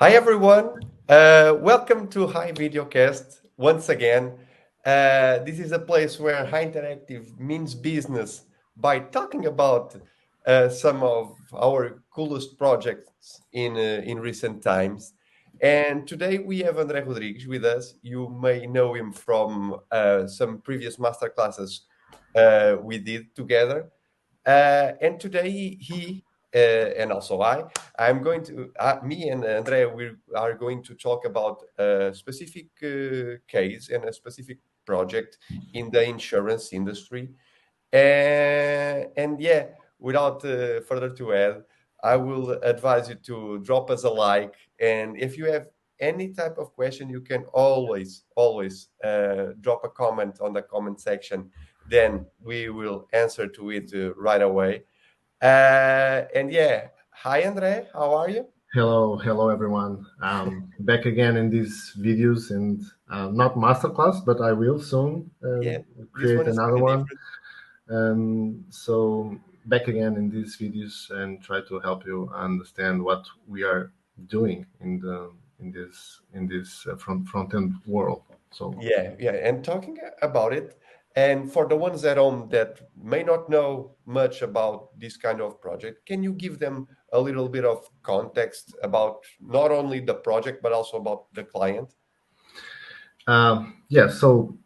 Hi everyone, welcome to High Videocast once again. This is a place where High Interactive means business by talking about some of our coolest projects in recent times. And today we have André Rodrigues with us. You may know him from some previous master classes we did together. And today and also I'm going to, me and Andrea, we are going to talk about a specific case and a specific project in the insurance industry. And yeah, without further to add, I will advise you to drop us a like. And if you have any type of question, you can always drop a comment on the comment section. Then we will answer to it right away. And yeah, hi Andre, how are you? Hello everyone. Back again in these videos and not masterclass, but I will soon Yeah, this create one is another kind of one. different. So back again in these videos and try to help you understand what we are doing in this front end world. So Yeah, and talking about it, and for the ones at home that may not know much about this kind of project, can you give them a little bit of context about not only the project but also about the client? yeah, so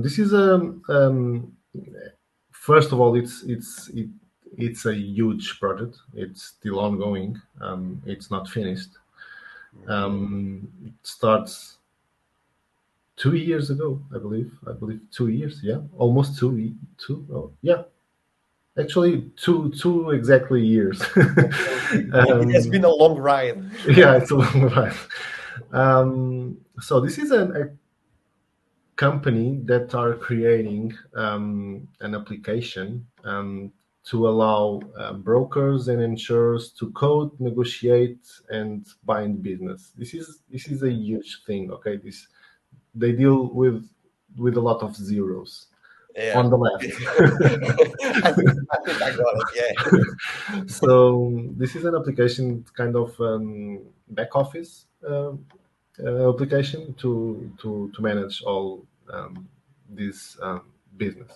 this is a first of all, it's a huge project. It's still ongoing. It's not finished. Mhm. It starts 2 years ago, I believe. I believe 2 years. Yeah, almost two. Oh, yeah, actually two exactly years. So it has um, been a long ride. yeah, it's a long ride. So this is a company that are creating an application to allow brokers and insurers to code, negotiate, and bind business. This is a huge thing. Okay, this they deal with a lot of zeros Yeah. on the left. I think I got it. Yeah. So this is an application kind of back office application to manage all this business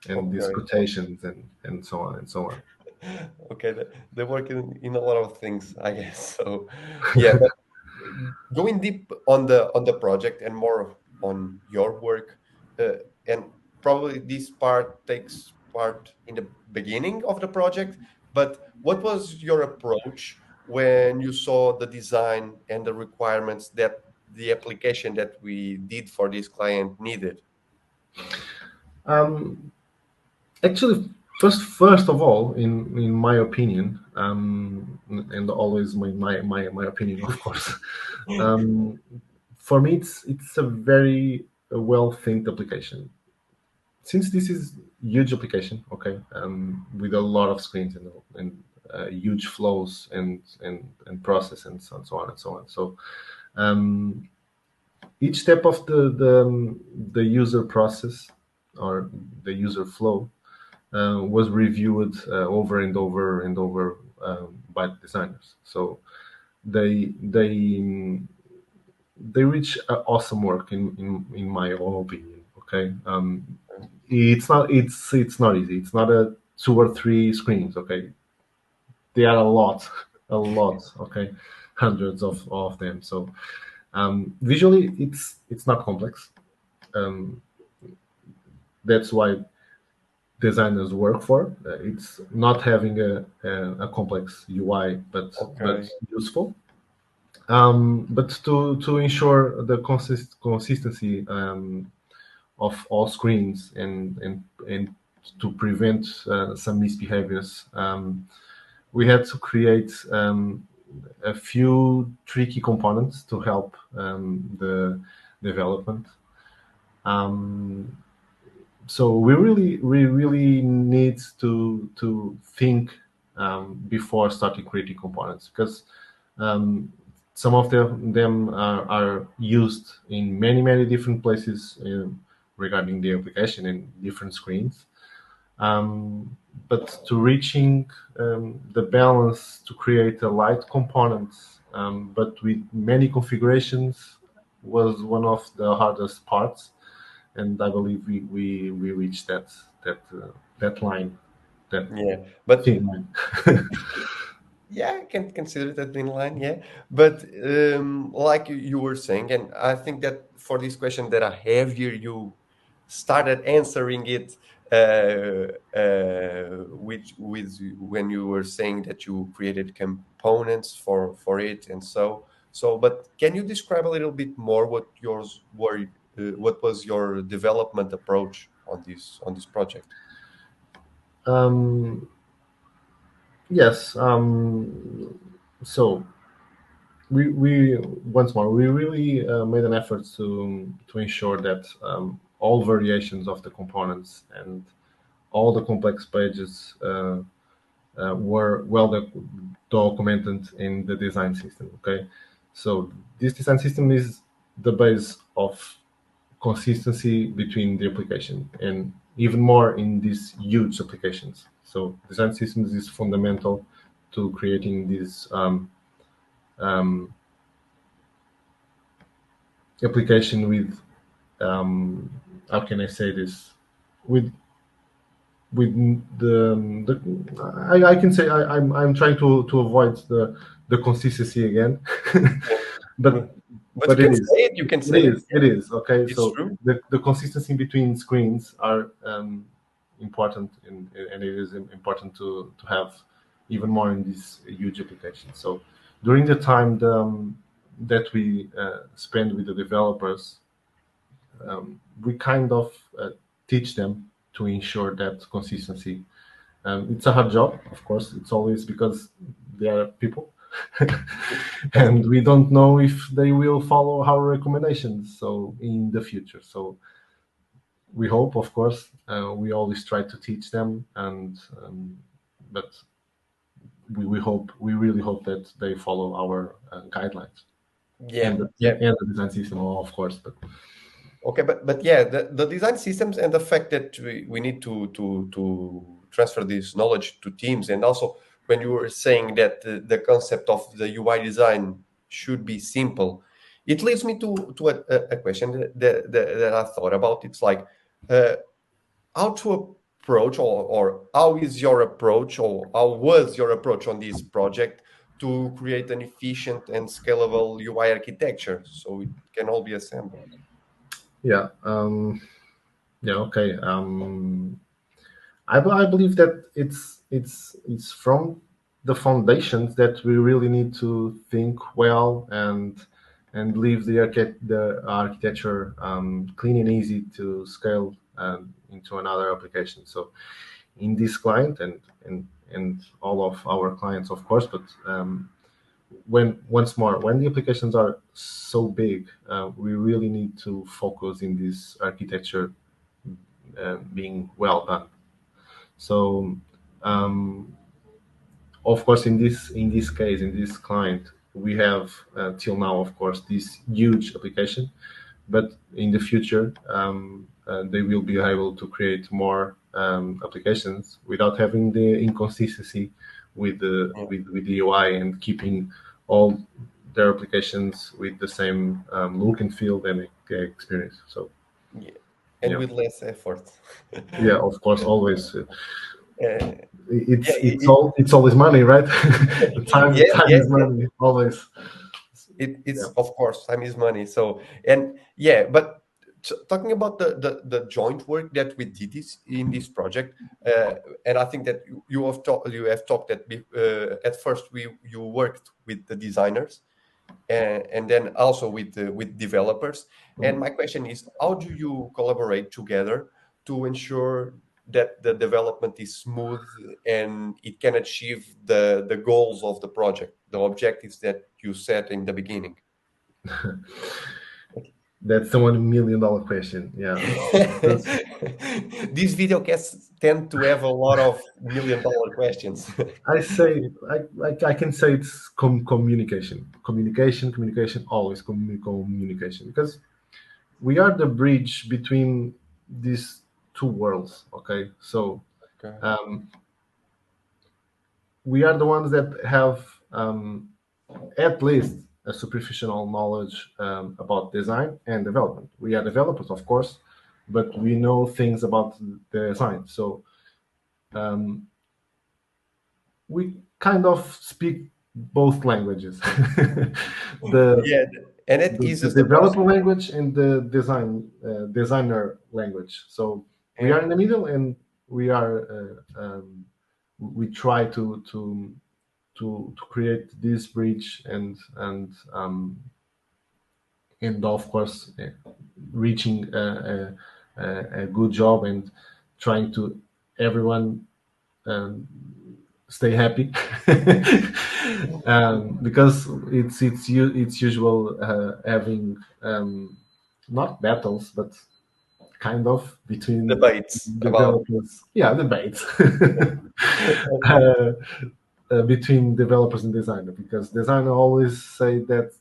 and these Okay. quotations and so on and so on. Okay, they work in a lot of things, I guess. So, yeah, but going deep on the project and more on your work, and probably this part takes part in the beginning of the project. But what was your approach when you saw the design and the requirements that the application that we did for this client needed? Um, Actually, first of all, in my opinion, and always my opinion, of course. Um, for me, it's a very well think application. Since this is huge application, okay, with a lot of screens and huge flows and process and so on and so on. So um, each step of the user process or the user flow was reviewed over and over and over by the designers. So they they they reach awesome work in my own opinion. Okay, it's not easy. It's not a two or three screens. Okay, they are a lot, a lot. Okay, hundreds of them. So visually, it's not complex. Um, that's why designers work for. It's not having a complex UI, but Okay. useful. But to ensure the consistency of all screens and to prevent some misbehaviors, we had to create a few tricky components to help the development. Um, so we really need to think before starting creating components because um, some of them are used in many different places regarding the application and different screens. But to reaching the balance to create a light component but with many configurations was one of the hardest parts, and I believe we reached that line, that Yeah, but thin line. yeah, I can consider that in line. Yeah, but like you were saying, and I think that for this question that I have here, you started answering it with when you were saying that you created components for it, and so. But can you describe a little bit more what yours were? What was your development approach on this project? um, yes. So we once more we really made an effort to ensure that all variations of the components and all the complex pages were well documented in the design system. Okay, so this design system is the base of consistency between the application and even more in these huge applications. So design systems is fundamental to creating these um, application with how can I say this, with I can say I'm trying to avoid the consistency again, but But you but can say it. You can say it. it is okay. It's So true. the consistency between screens are important, and it is important to have even more in these huge applications. So during the time that we spend with the developers, we kind of teach them to ensure that consistency. It's a hard job, of course. It's always because they are people, and we don't know if they will follow our recommendations. So in the future, so we hope, of course, we always try to teach them, and but we really hope that they follow our guidelines Yeah, yeah. and the design system, of course. But Okay, but yeah, the design systems and the fact that we need to transfer this knowledge to teams, and also when you were saying that the concept of the UI design should be simple, it leads me to a question that I thought about. It's like uh, how to approach, or how is your approach, or how was your approach on this project to create an efficient and scalable UI architecture so it can all be assembled. yeah, yeah, okay. I believe that it's from the foundations that we really need to think well and leave the architecture clean and easy to scale into another application. So in this client and all of our clients, of course, but when once more when the applications are so big, we really need to focus in this architecture being well done. So, um, of course, in this case, in this client, we have till now, of course, this huge application. But in the future, they will be able to create more applications without having the inconsistency with the UI and keeping all their applications with the same look and feel and experience. So, Yeah, and yeah, with less effort. yeah, of course, always. Uh, yeah, It's always money, right? time yeah, time yeah, is yeah. money always. It's Yeah. of course time is money. So and yeah, but talking about the joint work that we did this in this project, uh, and I think that you have talked that at first we you worked with the designers and then also with developers. And my question is, how do you collaborate together to ensure that the development is smooth and it can achieve the goals of the project, the objectives that you set in the beginning? That's the $1 million question. Yeah, because These videocasts tend to have a lot of million-dollar questions. I say I can say it's communication, always communication, because we are the bridge between these two worlds. Okay, so Okay. um, we are the ones that have at least a superficial knowledge about design and development. We are developers, of course, but we know things about the design. So we kind of speak both languages. the, Yeah, and it the eases the process. developer language and the designer language. So we Yeah, are in the middle, and we are we try to create this bridge and of course reaching a good job and trying to everyone um, stay happy because it's usual having not battles but kind of between debates about. developers, yeah, debates uh, between developers and designer, because designer always say that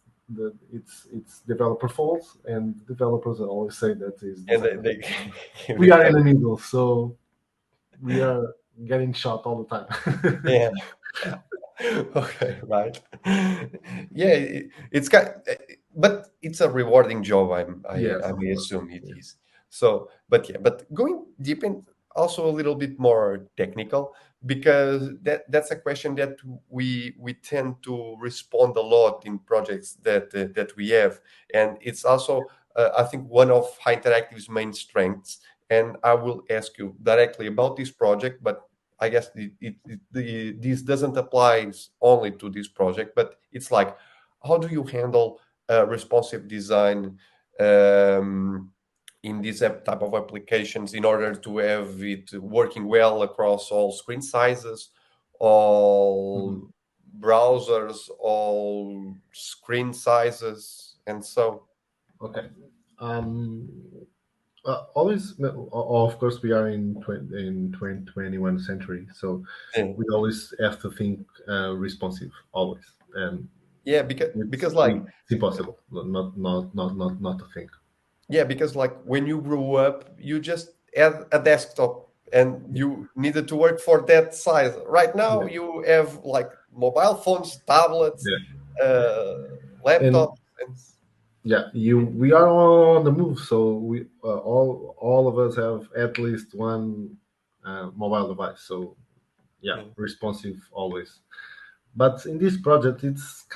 it's developer fault and developers always say that is And designer fault. they We are in become, the middle, so we are getting shot all the time. yeah. Okay, right. Yeah, it's got, but it's a rewarding job. Yes, I of may course. assume it Yeah. is. So, but yeah, but going deep in, also a little bit more technical, because that's a question that we tend to respond a lot in projects that we have, and it's also I think one of High Interactive's main strengths. And I will ask you directly about this project, but I guess this doesn't apply only to this project, but it's like, how do you handle responsive design um, in these type of applications in order to have it working well across all screen sizes, all Mhm. browsers, all screen sizes, and so. Okay. Um, always, of course, we are in 21st century, so Yeah, we always have to think responsive, always. yeah, It's impossible not to think. because like when you grew up, you just had a desktop and you needed to work for that size. Right now, Yeah, you have like mobile phones, tablets, yeah. uh, And laptops, and yeah, we are on the move, so we all of us have at least one mobile device. So yeah, yeah, responsive always. But in this project, it's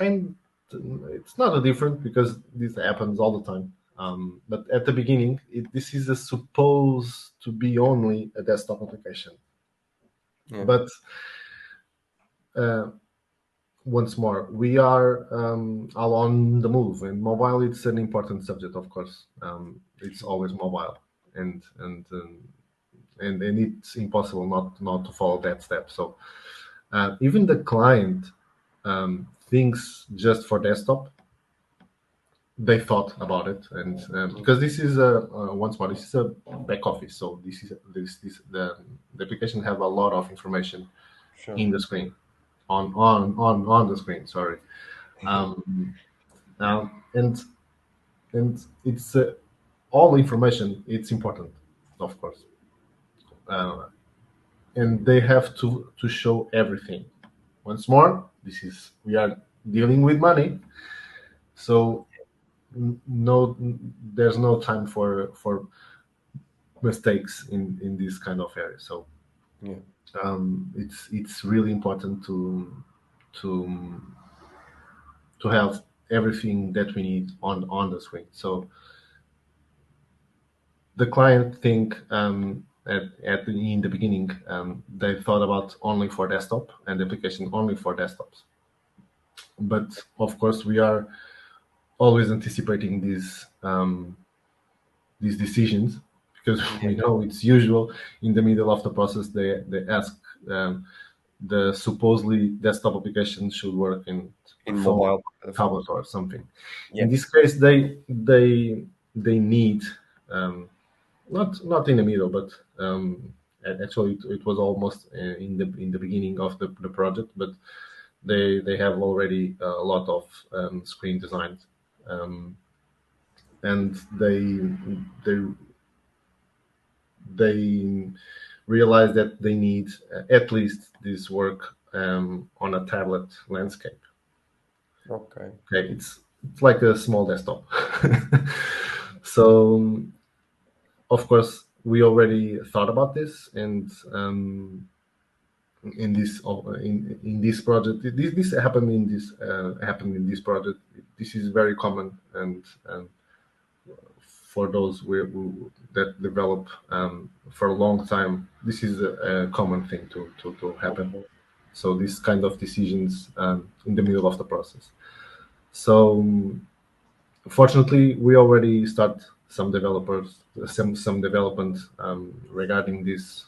not a different because this happens all the time. But at the beginning, this is a supposed to be only a desktop application. yeah, But uh, once more, we are all on the move, and mobile it's an important subject, of course. It's always mobile, and and um, and it's impossible not to follow that step. So even the client thinks just for desktop. They thought about it, and yeah, because this is a once more, this is a back office, so the application have a lot of information sure, in the screen, on the screen. Sorry, um, and it's all information. It's important, of course, uh, and they have to show everything. Once more, this is we are dealing with money, so no, there's no time for mistakes in this kind of area. So yeah, it's really important to to have everything that we need on the screen. So the client think in the beginning they thought about only for desktop and the application only for desktops. But of course, we are always anticipating these decisions because yeah. we know it's usual in the middle of the process they ask the supposedly desktop application should work in In phone, mobile tablet phones, or something. In yeah, this case, they need not in the middle, but actually it was almost in the beginning of the project, but they have already a lot of screen designs, and they they realize that they need at least this work on a tablet landscape. Okay. Okay, it's like a small desktop. So of course we already thought about this, and in this project, this happened in this project. This is very common, and for those that develop for a long time, this is a common thing to happen. Okay. So this kind of decisions in the middle of the process. So fortunately, we already start some development regarding this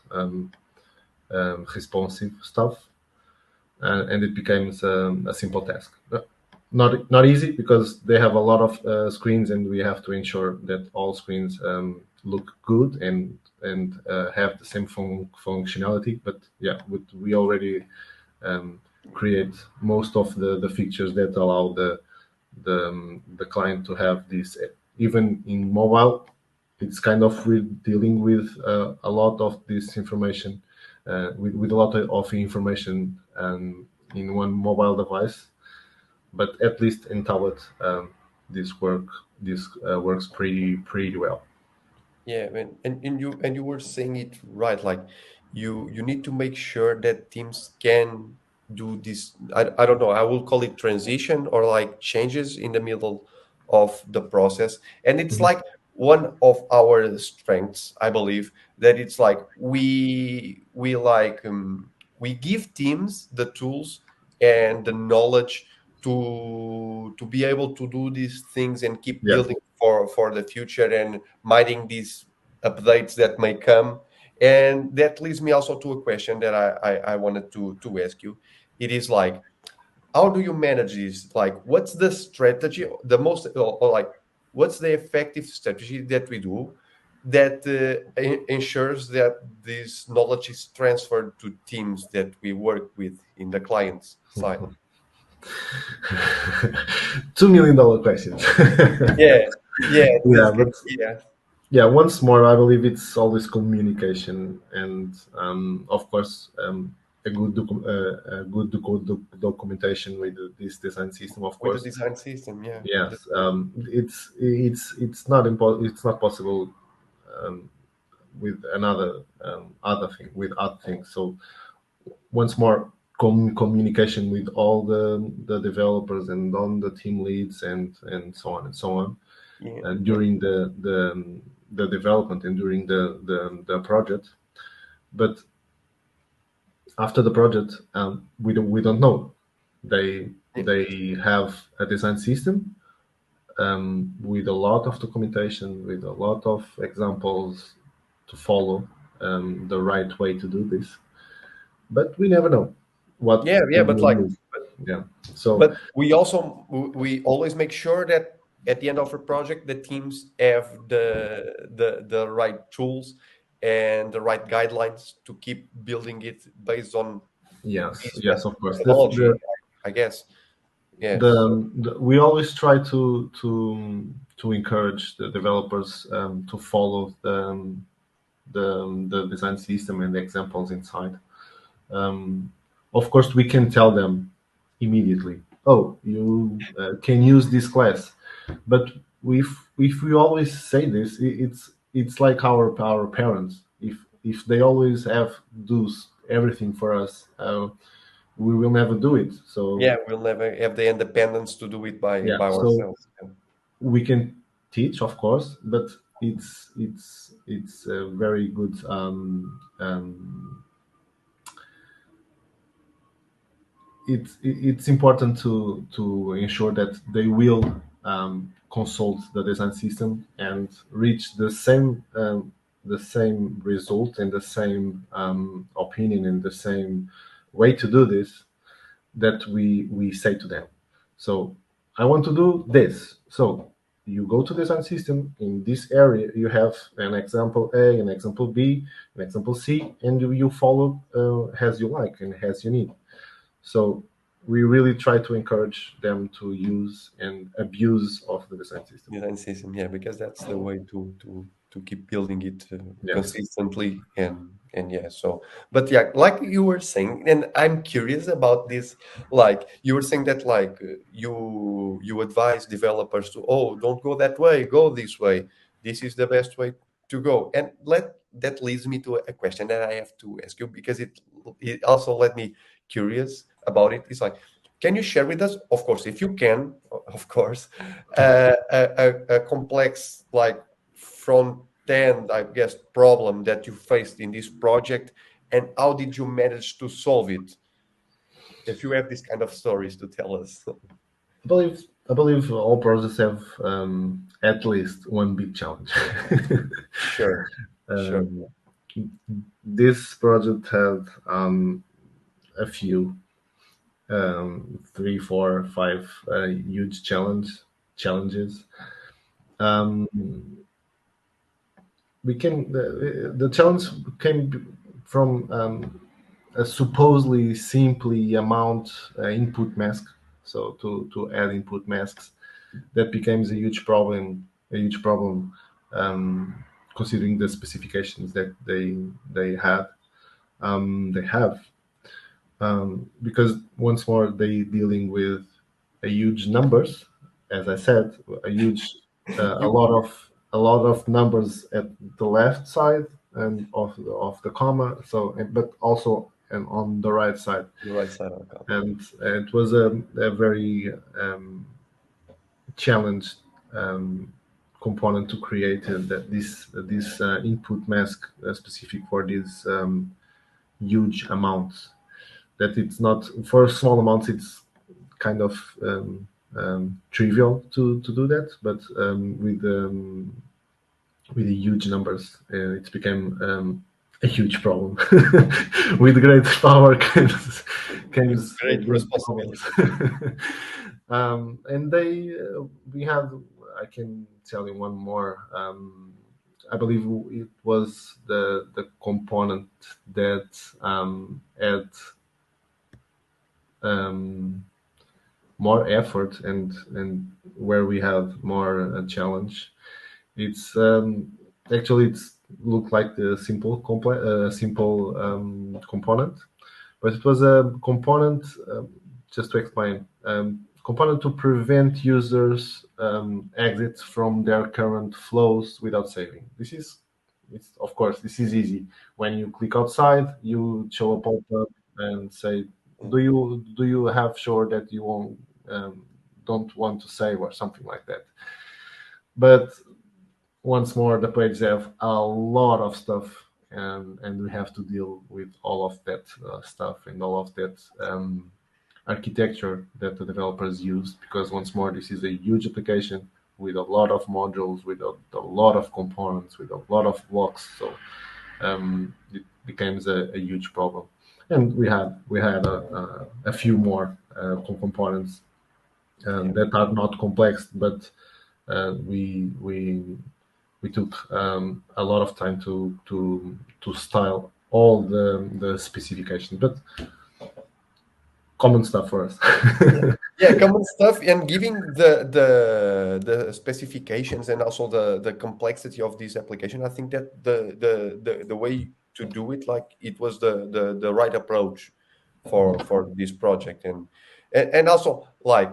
responsive stuff, and it becomes a simple task. Not easy because they have a lot of screens, and we have to ensure that all screens look good and have the same functionality. But yeah, we already um, create most of the features that allow the client to have this. Even in mobile, it's kind of we're dealing with a lot of this information, with a lot of information in one mobile device. But at least in tablet, this works pretty well. Yeah, and you were saying it right. Like you need to make sure that teams can do this. I don't know. I will call it transition or like changes in the middle of the process. And it's Mhm. like one of our strengths, I believe, that it's like we give teams the tools and the knowledge to be able to do these things and keep Yeah. building for the future and minding these updates that may come. And that leads me also to a question that I wanted to ask you. It is like, how do you manage this? Like, what's the strategy, the most, or like, what's the effective strategy that we do that ensures that this knowledge is transferred to teams that we work with in the client's side? $2 million questions. Yeah, yeah, Yeah, this, but yeah, yeah, once more, I believe it's always communication, and of course, a good documentation with this design system. Of with the course, design system, yeah, that's yes, right. it's not possible um, with another other thing with other things. So once more, communication with all the developers and on the team leads and so on and so on Yeah, and during the development and during the project. But after the project, we don't know. yeah, They have a design system with a lot of documentation, with a lot of examples to follow the right way to do this. But we never know what yeah, they yeah, but will like, use. Yeah. So but we always make sure that at the end of a project, the teams have the right tools and the right guidelines to keep building it based on yes, this yes, of course. This, methodology, I guess. Yes. we always try to encourage the developers to follow the design system and the examples inside. Um, of course, we can tell them immediately, oh, you can use this class. But if we always say this, it's like our parents. If they always have do everything for us, we will never do it. So Yeah, we'll never have the independence to do it yeah, by so ourselves. Yeah. we can teach, of course, but it's a very good it's important to ensure that they will consult the design system and reach the same result and the same opinion and the same way to do this that we say to them. So I want to do this. So you go to design system. In this area, you have an example A, an example B, an example C, and you follow as you like and as you need. So we really try to encourage them to use and abuse of the design system. Design system, yeah, because that's the way to keep building it Yes. consistently and And yeah, so, but yeah, like you were saying, and I'm curious about this. Like you were saying that, like you advise developers to, oh, don't go that way, go this way. This is the best way to go. And let that leads me to a question that I have to ask you, because it also led me curious about it. It's like, can you share with us, of course, if you can, of course, a complex, like, front end, I guess, problem that you faced in this project, and how did you manage to solve it? If you have these kind of stories to tell us. I believe all projects have at least one big challenge. Sure, sure. um, this project had a few, three, four, five huge challenges. Um, the challenge came from a supposedly simply amount input mask. So to add input masks, that becomes a huge problem, considering the specifications that they have, because once more they dealing with a huge numbers, as I said, a huge You, a lot of numbers at the left side and of the comma. So, but also and on the right side, the right side of the cup. and it was a very challenged component to create that this input mask specific for these huge amounts. That it's not for small amounts. It's kind of trivial to do that, but with the huge numbers, it became a huge problem. With great power With comes great great problems. responsibility. And we had, I can tell you one more. I believe it was the component that had um, more effort and where we have more challenge. It's actually it's looked like the simple component, but it was a component. Just to explain, component to prevent users exits from their current flows without saving. It's of course this is easy. When you click outside, you show a pop-up and say, Mm. "Do you have sure that you don't want to save or something like that?" But once more, the pages have a lot of stuff, and we have to deal with all of that stuff and all of that architecture that the developers use, because once more, this is a huge application with a lot of modules, with a lot of components, with a lot of blocks. So it becomes a huge problem. And we had a few more components Yeah. that are not complex, but we took a lot of time to style all the specifications, but common stuff for us. Yeah, yeah, common stuff, and giving the specifications and also the complexity of this application. I think that the way to do it, like, it was the right approach for this project. And also, like,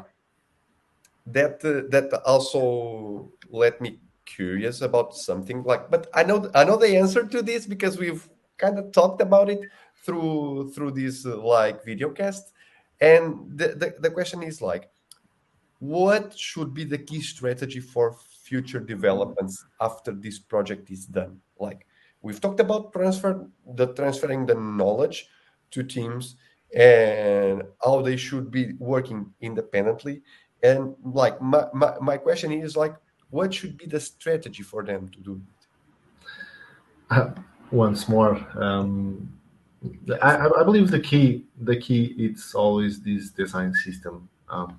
that also let me curious about something, like, but I know the answer to this, because we've kind of talked about it through this like video cast. And the question is, like, what should be the key strategy for future developments after this project is done? Like, we've talked about transferring the knowledge to teams, and how they should be working independently. And, like, my question is, like, what should be the strategy for them to do it? Once more, I believe the key it's always this design system,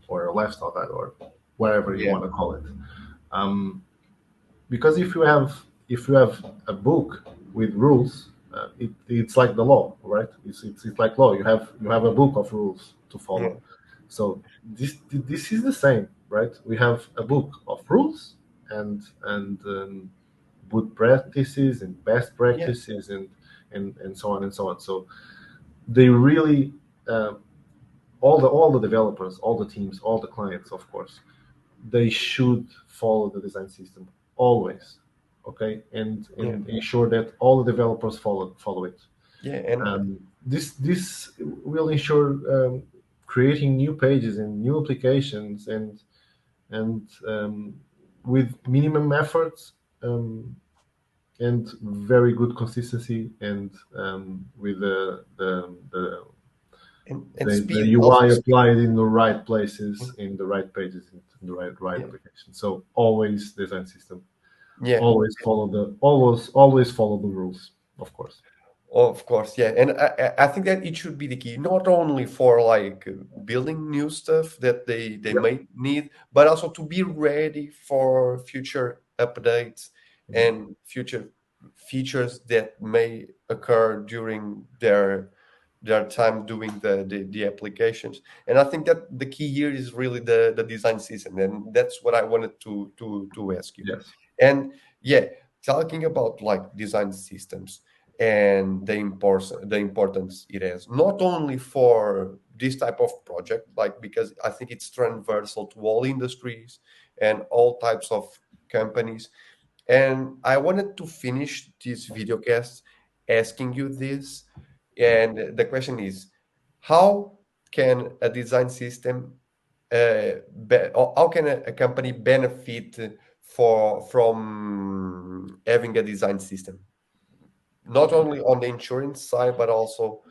or a lifestyle guide, or whatever you Yeah, want to call it. Um, because if you have a book with rules, it's like the law, right? It's like law. You have a book of rules to yeah, follow. So this is the same, right? We have a book of rules and good practices and best yeah. practices, and so on and so on. So they really all the developers, all the teams, all the clients, of course, they should follow the design system always, okay, Yeah, and ensure that all the developers follow it. yeah, and This will ensure creating new pages and new applications and with minimum efforts, and very good consistency, and with and the speed also UI speed. applied in the right places, in the right pages, in the right Yeah, application. So always design system, yeah. always follow the rules, of course. Of course, yeah, and I think that it should be the key, not only for like building new stuff that they Yep. might need, but also to be ready for future updates Mhm. and future features that may occur during their time doing the applications. And I think that the key here is really the design system, and that's what I wanted to ask you. Yes. And yeah, talking about like design systems and the importance it has not only for this type of project, like because I think it's transversal to all industries and all types of companies. And I wanted to finish this video cast asking you this, and the question is, how can a design system or how can a company benefit from having a design system, not only on the insurance side, but also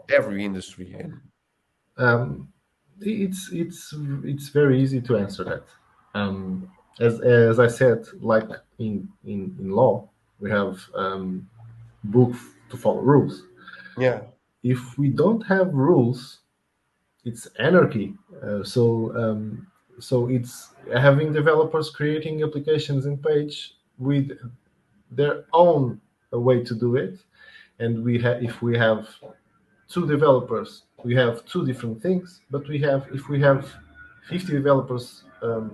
every industry. And Um, it's very easy to answer that. As I said, like in law, we have book to follow rules. yeah, If we don't have rules, it's anarchy. So it's having developers creating applications in page with their own way to do it, and if we have two developers, we have two different things. But if we have 50 developers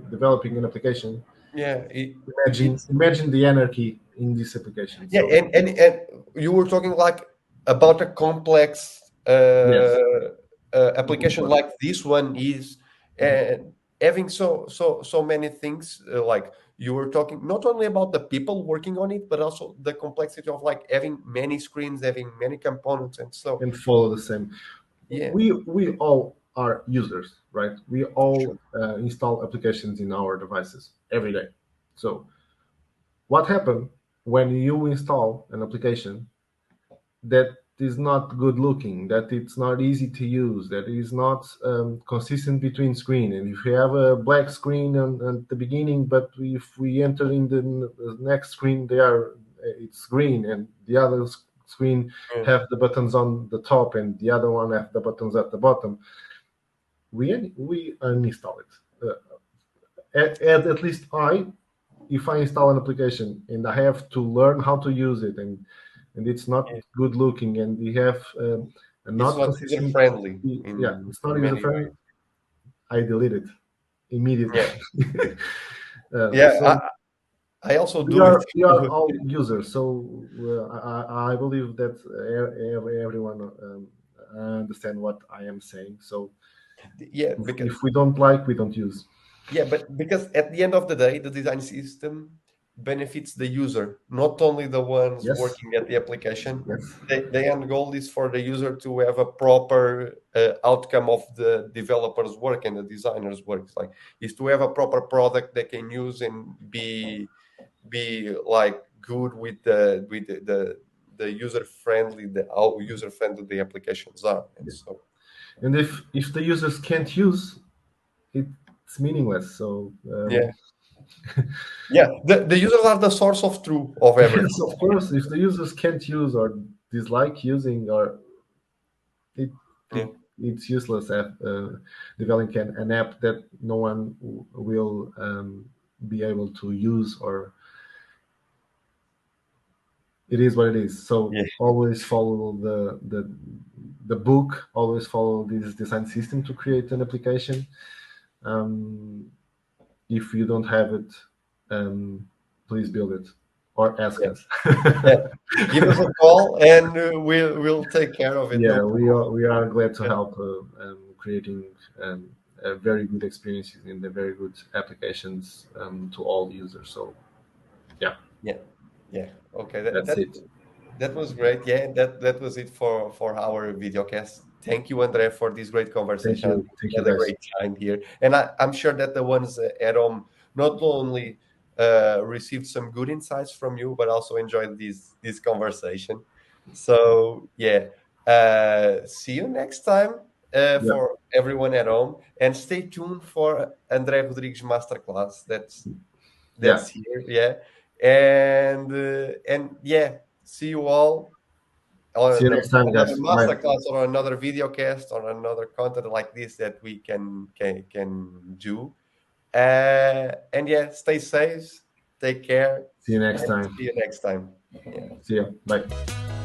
developing an application, yeah, it's imagine the anarchy in this application. yeah, So and you were talking like about a complex yes, application one. like this one is, and having so many things, like you were talking not only about the people working on it, but also the complexity of like having many screens, having many components, and so And follow the same. yeah, We all are users, right? We all sure, install applications in our devices every day. So what happens when you install an application that is not good looking, that it's not easy to use, that is not consistent between screen? And if you have a black screen at the beginning, but if we enter in the next screen, it's green, and the other screen yeah, have the buttons on the top, and the other one have the buttons at the bottom, we uninstall it. At least if I install an application and I have to learn how to use it, and it's not yeah. good looking, and we have a It's not not user consistent, friendly yeah, it's not in user many friendly, ways. I delete it immediately. Yeah, yeah. So I also we do it. are we are all users. So I believe that everyone understand what I am saying. So Yeah, because if we don't like, we don't use. yeah, but because at the end of the day, the design system benefits the user, not only the ones Yes, working at the application. yes, The end goal is for the user to have a proper outcome of the developer's work and the designer's work. It's like is to have a proper product they can use and be like good with the user friendly, the how user friendly the applications are, and so and if the users can't use, it's meaningless. So yeah, yeah. The users are the source of truth of everything. yes, of course, if the users can't use or dislike using, or it, Yeah. it it's useless developing an app that no one will be able to use, or it is what it is. So Yeah. always follow the book. Always follow this design system to create an application. Um, if you don't have it, please build it. or ask Yeah. us. Yeah. Give us a call and we'll take care of it. No Yeah, problem. we are glad to Yeah. help creating a very good experiences in the very good applications to all users. So yeah, Yeah. Yeah. Okay. that's it. That was great. Yeah, that was it for our videocast. Thank you, André, for this great conversation. I think Thank we you had a guys. great time here, and I'm sure that the ones at home not only received some good insights from you, but also enjoyed this conversation. So yeah, see you next time Yeah, for everyone at home, and stay tuned for André Rodrigues masterclass. yeah. That's here. Yeah, and yeah, see you all See you on next time, another guys. Bye. masterclass or another video cast or another content like this that we can do. And yeah, stay safe, take care, See you next and time. see you next time. Yeah. See you. Bye.